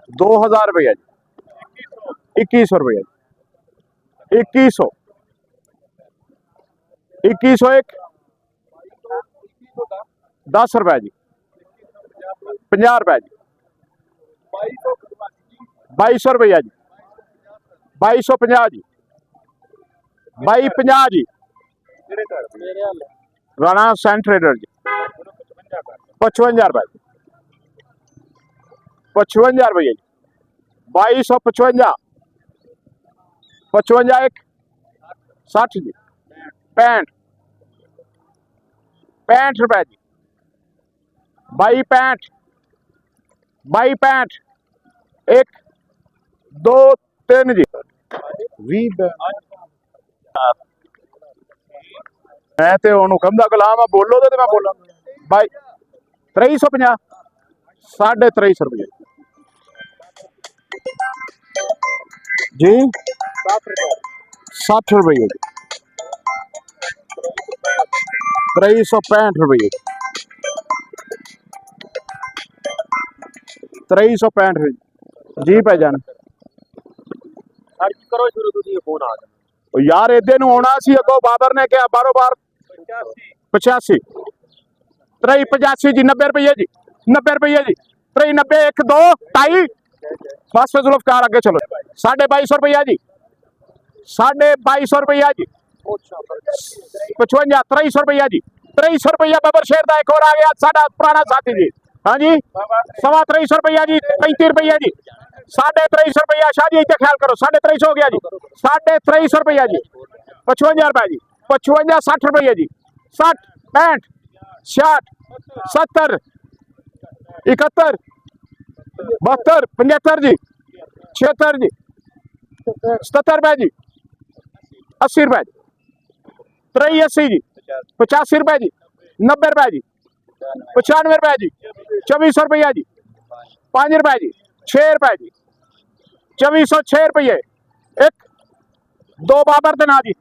2000 रुपया जी। 2100 रुपया जी। 2100 एक 10 रुपया जी। 50 रुपया जी। 2200 रुपया जी। 2250 जी। 2250 जी। राणा सैंड ट्रेडर जी। 55 रुपया जी। 55 रुपया जी। 2255 55 एक 60 जी। 65 रुपया जी। 2265 2265 एक 2 3 जी। 20 मैं तो ਉਹਨੂੰ ਕਹਿੰਦਾ ਗੁਲਾਮ ਆ ਬੋਲੋ ਤੇ ਮੈਂ ਬੋਲਾਂ ਬਾਈ 2350 2350 रुपये जी। 60 रुपये जी। 2365 रुपये 2365 जी भाईजान। करो शुरू तुझे फोन आ यार इधे ਨੂੰ ਆਉਣਾ ਸੀ ਅੱਗੋਂ ਬਾਬਰ ਨੇ ਕਿਹਾ ਬਾਰੋ-ਬਾਰ 85 8385 जी। 90 रुपये जी। 90 रुपये जी। 90 1 2 2.5 बस जुल्फकार आगे चलो। 2250 रुपया जी। 2250 रुपया जी। 55 2300 रुपया जी। 2300 रुपया बबर शेर का एक और आ गया साडा पुराना साथी जी। हाँ जी 2350 रुपया जी। 35 रुपया जी। 2350 रुपया शाह जी इतने ख्याल करो 2350 हो गया जी। 2350 रुपया जी। 55 रुपया जी। 55 60 रुपया जी। 60 65 66 70 71 72 75 जी। 76 जी। 77 रुपया जी। 80 रुपया जी। 8380 जी। 85 रुपया जी। 90 रुपया जी। 95 रुपया जी। 2400 रुपया जी। 5 रुपया जी। 6 रुपया जी। 2406 रुपये एक 2 बाबर देना जी।